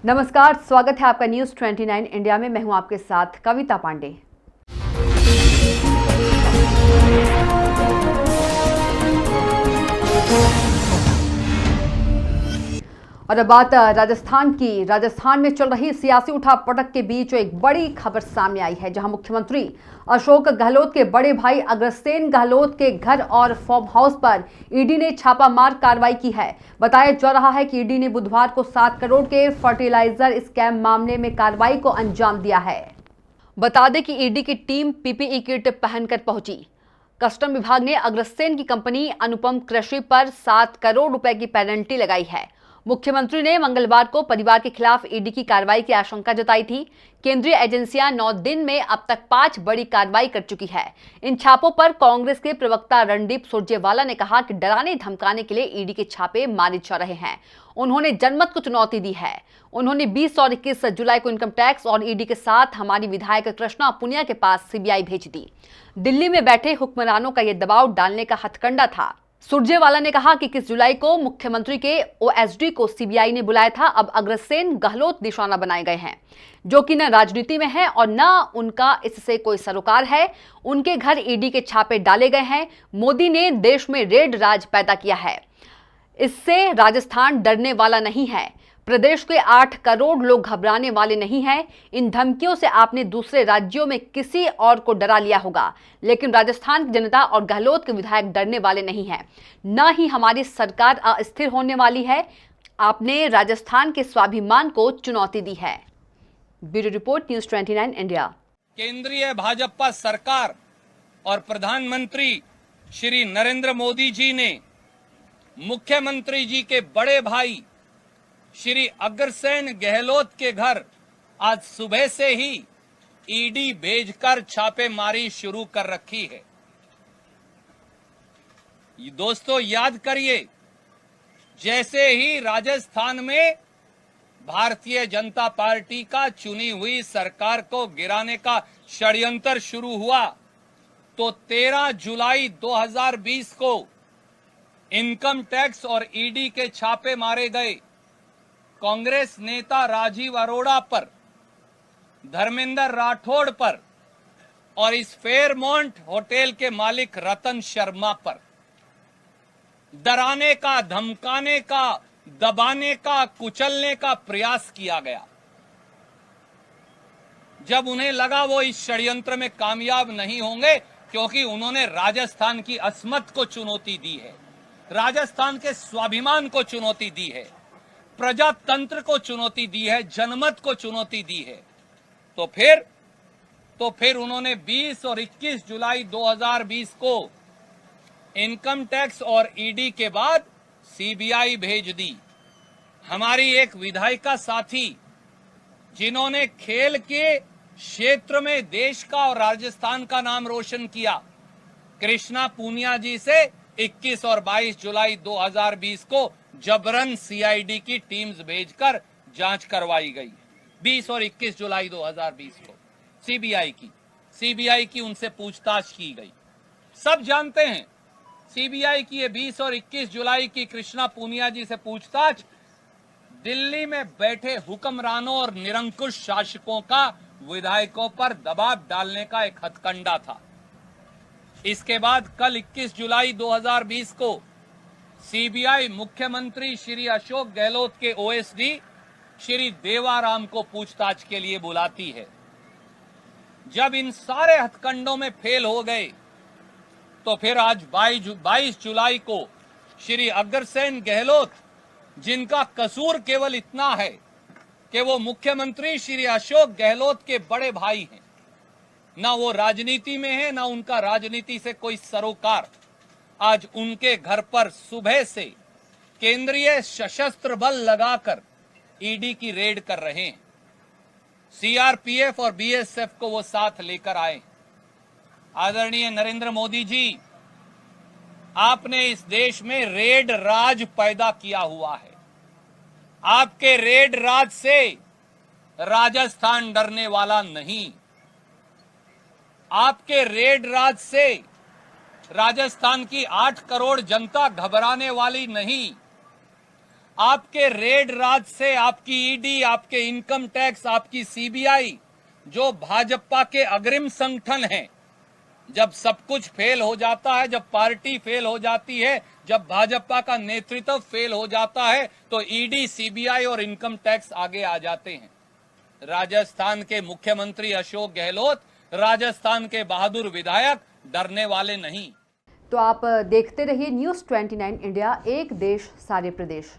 नमस्कार, स्वागत है आपका न्यूज 29 इंडिया में। मैं हूं आपके साथ कविता पांडे। और अब बात राजस्थान की। राजस्थान में चल रही सियासी उठापटक के बीच एक बड़ी खबर सामने आई है, जहां मुख्यमंत्री अशोक गहलोत के बड़े भाई अग्रसेन गहलोत के घर और फार्म हाउस पर ईडी ने छापामार कार्रवाई की है। बताया जा रहा है कि ईडी ने बुधवार को 7 करोड़ के फर्टिलाइजर स्कैम मामले में कार्रवाई को अंजाम दिया है। बता दें कि ईडी की टीम पीपीई किट पहनकर पहुंची। कस्टम विभाग ने अग्रसेन की कंपनी अनुपम कृषि पर 7 करोड़ रुपए की पेनल्टी लगाई है। मुख्यमंत्री ने मंगलवार को परिवार के खिलाफ ईडी की कार्रवाई की आशंका जताई थी। केंद्रीय एजेंसियां 9 दिन में अब तक 5 बड़ी कार्रवाई कर चुकी है। इन छापों पर कांग्रेस के प्रवक्ता रणदीप सुरजेवाला ने कहा कि डराने धमकाने के लिए ईडी के छापे मारे जा रहे हैं। उन्होंने जनमत को चुनौती दी है। उन्होंने 20 और 21 जुलाई को इनकम टैक्स और ईडी के साथ हमारी विधायक कृष्णा पुनिया के पास सीबीआई भेज दी। दिल्ली में बैठे हुक्मरानों का यह दबाव डालने का हथकंडा था। सुरजेवाला ने कहा कि 21 जुलाई को मुख्यमंत्री के ओएसडी को सीबीआई ने बुलाया था। अब अग्रसेन गहलोत निशाना बनाए गए हैं, जो कि न राजनीति में है और न उनका इससे कोई सरोकार है। उनके घर ईडी के छापे डाले गए हैं। मोदी ने देश में रेड राज पैदा किया है। इससे राजस्थान डरने वाला नहीं है। प्रदेश के 8 करोड़ लोग घबराने वाले नहीं हैं। इन धमकियों से आपने दूसरे राज्यों में किसी और को डरा लिया होगा, लेकिन राजस्थान की जनता और गहलोत के विधायक डरने वाले नहीं हैं। न ही हमारी सरकार अस्थिर होने वाली है। आपने राजस्थान के स्वाभिमान को चुनौती दी है। Bureau report, news 29 India. केंद्रीय भाजपा सरकार और प्रधानमंत्री श्री नरेंद्र मोदी जी ने मुख्यमंत्री जी के बड़े भाई श्री अग्रसेन गहलोत के घर आज सुबह से ही ईडी भेजकर छापेमारी शुरू कर रखी है। दोस्तों, याद करिए, जैसे ही राजस्थान में भारतीय जनता पार्टी का चुनी हुई सरकार को गिराने का षड्यंत्र शुरू हुआ, तो 13 जुलाई 2020 को इनकम टैक्स और ईडी के छापे मारे गए। कांग्रेस नेता राजीव अरोड़ा पर, धर्मेंद्र राठौड़ पर और इस फेयरमाउंट होटल के मालिक रतन शर्मा पर डराने का, धमकाने का, दबाने का, कुचलने का प्रयास किया गया। जब उन्हें लगा वो इस षड्यंत्र में कामयाब नहीं होंगे, क्योंकि उन्होंने राजस्थान की अस्मत को चुनौती दी है, राजस्थान के स्वाभिमान को चुनौती दी है, प्रजातंत्र को चुनौती दी है, जनमत को चुनौती दी है, तो फिर उन्होंने 20 और 21 जुलाई 2020 को इनकम टैक्स और ईडी के बाद सीबीआई भेज दी। हमारी एक विधायिका साथी, जिन्होंने खेल के क्षेत्र में देश का और राजस्थान का नाम रोशन किया, कृष्णा पुनिया जी से 21 और 22 जुलाई 2020 को जबरन सीआईडी की टीम्स भेजकर जांच करवाई गई। 20 और 21 जुलाई 2020 को सीबीआई की उनसे पूछताछ की गई। सब जानते हैं सीबीआई की ये 20 और 21 जुलाई की कृष्णा पुनिया जी से पूछताछ दिल्ली में बैठे हुक्मरानों और निरंकुश शासकों का विधायकों पर दबाव डालने का एक हथकंडा था। इसके बाद कल 21 जुलाई 2020 को सीबीआई मुख्यमंत्री श्री अशोक गहलोत के ओएसडी श्री देवाराम को पूछताछ के लिए बुलाती है। जब इन सारे हथकंडों में फेल हो गए, तो फिर आज 22 जुलाई को श्री अग्रसेन गहलोत, जिनका कसूर केवल इतना है कि वो मुख्यमंत्री श्री अशोक गहलोत के बड़े भाई हैं, ना वो राजनीति में है, ना उनका राजनीति से कोई सरोकार, आज उनके घर पर सुबह से केंद्रीय सशस्त्र बल लगाकर ईडी की रेड कर रहे हैं। सीआरपीएफ और बीएसएफ को वो साथ लेकर आए। आदरणीय नरेंद्र मोदी जी, आपने इस देश में रेड राज पैदा किया हुआ है। आपके रेड राज से राजस्थान डरने वाला नहीं। आपके रेड राज से राजस्थान की 8 करोड़ जनता घबराने वाली नहीं। आपके रेड राज से, आपकी ईडी, आपके इनकम टैक्स, आपकी सीबीआई, जो भाजपा के अग्रिम संगठन हैं, जब सब कुछ फेल हो जाता है, जब पार्टी फेल हो जाती है, जब भाजपा का नेतृत्व फेल हो जाता है, तो ईडी, सीबीआई और इनकम टैक्स आगे आ जाते हैं। राजस्थान के मुख्यमंत्री अशोक गहलोत, राजस्थान के बहादुर विधायक डरने वाले नहीं। तो आप देखते रहिए न्यूज़ 29 इंडिया, एक देश सारे प्रदेश।